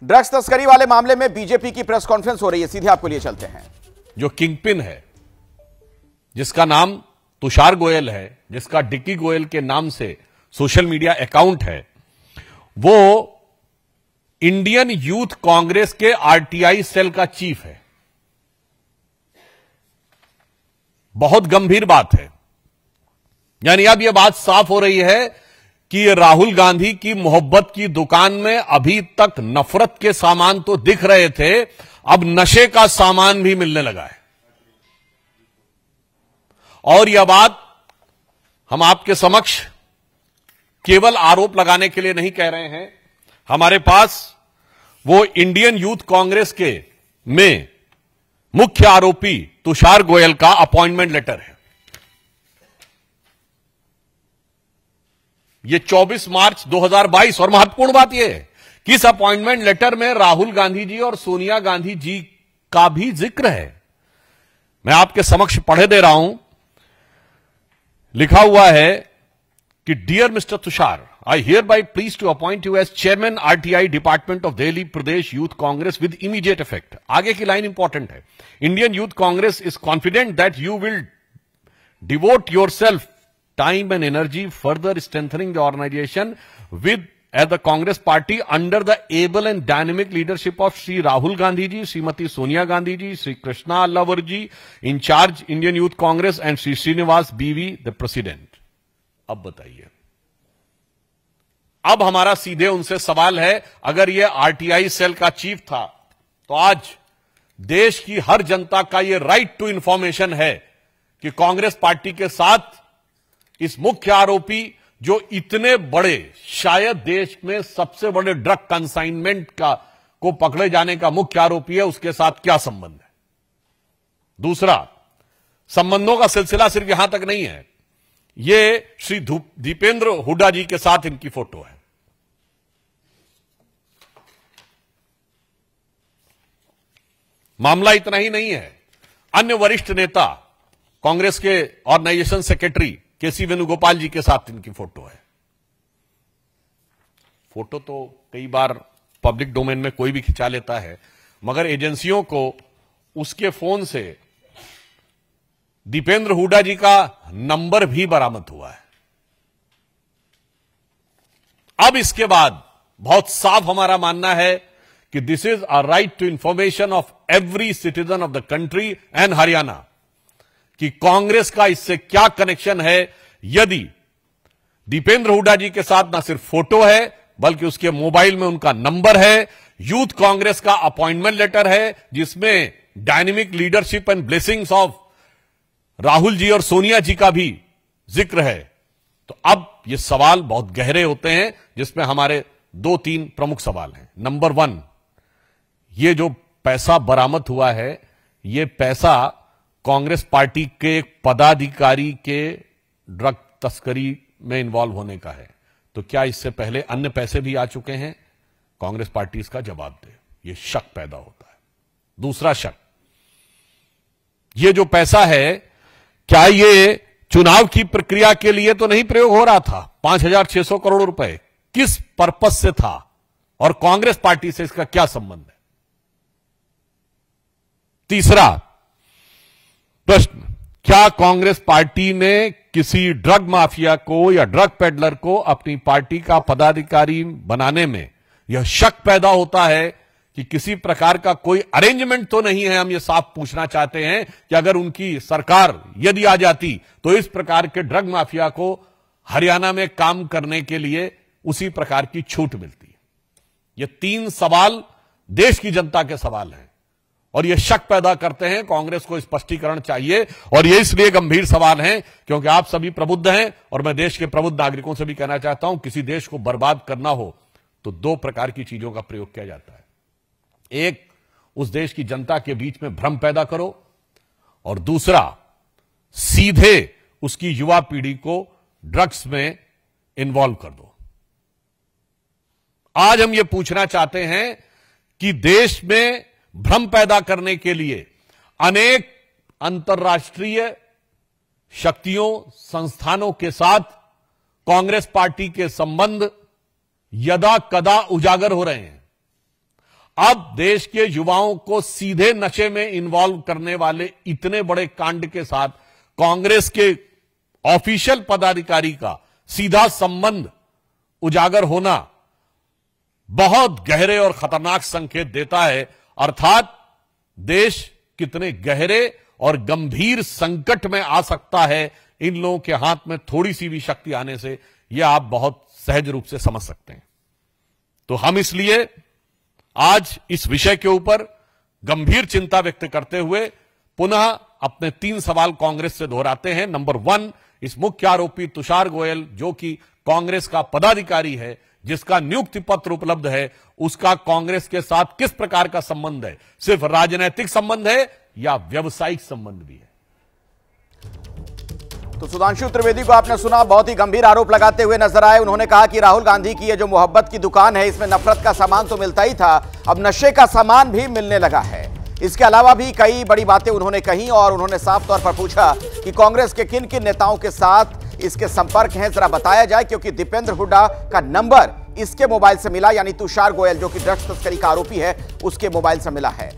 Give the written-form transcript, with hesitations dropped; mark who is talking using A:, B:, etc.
A: Drugs तस्करी वाले मामले में बीजेपी की प्रेस कॉन्फ्रेंस हो रही है, सीधे आपको लिए चलते हैं।
B: जो किंगपिन है, जिसका नाम तुषार गोयल है, जिसका डिक्की गोयल के नाम से सोशल मीडिया अकाउंट है, वो इंडियन यूथ कांग्रेस के आरटीआई सेल का चीफ है। बहुत गंभीर बात है। यानी अब यह बात साफ हो रही है कि राहुल गांधी की मोहब्बत की दुकान में अभी तक नफरत के सामान तो दिख रहे थे, अब नशे का सामान भी मिलने लगा है। और यह बात हम आपके समक्ष केवल आरोप लगाने के लिए नहीं कह रहे हैं। हमारे पास वो इंडियन यूथ कांग्रेस के में मुख्य आरोपी तुषार गोयल का अपॉइंटमेंट लेटर है। ये 24 मार्च 2022, और महत्वपूर्ण बात यह है कि इस अपॉइंटमेंट लेटर में राहुल गांधी जी और सोनिया गांधी जी का भी जिक्र है। मैं आपके समक्ष पढ़े दे रहा हूं। लिखा हुआ है कि dear mister Tushar, I hereby please to appoint you as chairman RTI department of Delhi Pradesh youth Congress with immediate effect. आगे की लाइन इंपॉर्टेंट है। Indian youth Congress is confident that you will devote yourself time and energy further strengthening the organization with as the Congress party under the able and dynamic leadership of Sri Rahul Gandhi ji, Srimati Sonia Gandhi ji, Sri Krishna Allavar ji, in charge Indian Youth Congress, and Sri Srinivas BV, the president. अब बताइए, अब हमारा सीधे उनसे सवाल है, अगर ये आरटीआई सेल का चीफ था तो आज देश की हर जनता का ये राइट टू इंफॉर्मेशन है कि कांग्रेस पार्टी के साथ इस मुख्य आरोपी, जो इतने बड़े, शायद देश में सबसे बड़े ड्रग कंसाइनमेंट को पकड़े जाने का मुख्य आरोपी है, उसके साथ क्या संबंध है। दूसरा, संबंधों का सिलसिला सिर्फ यहां तक नहीं है। यह श्री दीपेंद्र हुड्डा जी के साथ इनकी फोटो है। मामला इतना ही नहीं है, अन्य वरिष्ठ नेता, कांग्रेस के ऑर्गेनाइजेशन सेक्रेटरी केसी वेणुगोपाल जी के साथ इनकी फोटो है। फोटो तो कई बार पब्लिक डोमेन में कोई भी खिंचा लेता है, मगर एजेंसियों को उसके फोन से दीपेंद्र हुड्डा जी का नंबर भी बरामद हुआ है। अब इसके बाद बहुत साफ हमारा मानना है कि this is a right to information of every citizen of the country and Haryana कि कांग्रेस का इससे क्या कनेक्शन है। यदि दीपेंद्र हुड्डा जी के साथ ना सिर्फ फोटो है, बल्कि उसके मोबाइल में उनका नंबर है, यूथ कांग्रेस का अपॉइंटमेंट लेटर है, जिसमें dynamic leadership and blessings of Rahul ji और सोनिया जी का भी जिक्र है, तो अब ये सवाल बहुत गहरे होते हैं, जिसमें हमारे 2-3 प्रमुख सवाल हैं। नंबर 1, ये जो पैसा बरामद हुआ है, ये पैसा कांग्रेस पार्टी के एक पदाधिकारी के ड्रग तस्करी में इन्वॉल्व होने का है, तो क्या इससे पहले अन्य पैसे भी आ चुके हैं? कांग्रेस पार्टी इसका जवाब दे। यह शक पैदा होता है। दूसरा शक, यह जो पैसा है, क्या यह चुनाव की प्रक्रिया के लिए तो नहीं प्रयोग हो रहा था? 5,600 करोड़ रुपए किस पर्पस से था और कांग्रेस पार्टी से इसका क्या संबंध है? तीसरा प्रश्न, क्या कांग्रेस पार्टी ने किसी ड्रग माफिया को या ड्रग पेडलर को अपनी पार्टी का पदाधिकारी बनाने में यह शक पैदा होता है कि किसी प्रकार का कोई अरेंजमेंट तो नहीं है? हम यह साफ पूछना चाहते हैं कि अगर उनकी सरकार यदि आ जाती तो इस प्रकार के ड्रग माफिया को हरियाणा में काम करने के लिए उसी प्रकार की छूट मिलती। ये 3 सवाल देश की जनता के सवाल हैं और ये शक पैदा करते हैं। कांग्रेस को स्पष्टीकरण चाहिए, और ये इसलिए गंभीर सवाल हैं क्योंकि आप सभी प्रबुद्ध हैं, और मैं देश के प्रबुद्ध नागरिकों से भी कहना चाहता हूं, किसी देश को बर्बाद करना हो तो 2 प्रकार की चीजों का प्रयोग किया जाता है। एक, उस देश की जनता के बीच में भ्रम पैदा करो, और दूसरा, सीधे उसकी युवा पीढ़ी को ड्रग्स में इन्वॉल्व कर दो। आज हम ये पूछना चाहते हैं कि देश में भ्रम पैदा करने के लिए अनेक अंतर्राष्ट्रीय शक्तियों, संस्थानों के साथ कांग्रेस पार्टी के संबंध यदा कदा उजागर हो रहे हैं। अब देश के युवाओं को सीधे नशे में इन्वॉल्व करने वाले इतने बड़े कांड के साथ कांग्रेस के ऑफिशियल पदाधिकारी का सीधा संबंध उजागर होना बहुत गहरे और खतरनाक संकेत देता है। अर्थात देश कितने गहरे और गंभीर संकट में आ सकता है इन लोगों के हाथ में थोड़ी सी भी शक्ति आने से, यह आप बहुत सहज रूप से समझ सकते हैं। तो हम इसलिए आज इस विषय के ऊपर गंभीर चिंता व्यक्त करते हुए पुनः अपने 3 सवाल कांग्रेस से दोहराते हैं। नंबर 1, इस मुख्य आरोपी तुषार गोयल जो कि कांग्रेस का पदाधिकारी है, जिसका नियुक्ति पत्र उपलब्ध है, उसका कांग्रेस के साथ किस प्रकार का संबंध है? सिर्फ राजनीतिक संबंध है या व्यवसायिक संबंध भी है?
A: तो सुधांशु त्रिवेदी को आपने सुना, बहुत ही गंभीर आरोप लगाते हुए नजर आए। उन्होंने कहा कि राहुल गांधी की ये जो मोहब्बत की दुकान है, इसमें नफरत का सामान तो मिलता ही था, अब नशे का सामान भी मिलने लगा है। इसके अलावा भी कई बड़ी बातें उन्होंने कही और उन्होंने साफ तौर पर पूछा कि कांग्रेस के किन किन नेताओं के साथ इसके संपर्क हैं, जरा बताया जाए, क्योंकि दीपेंद्र हुड्डा का नंबर इसके मोबाइल से मिला, यानी तुषार गोयल जो कि ड्रग्स तस्करी का आरोपी है, उसके मोबाइल से मिला है।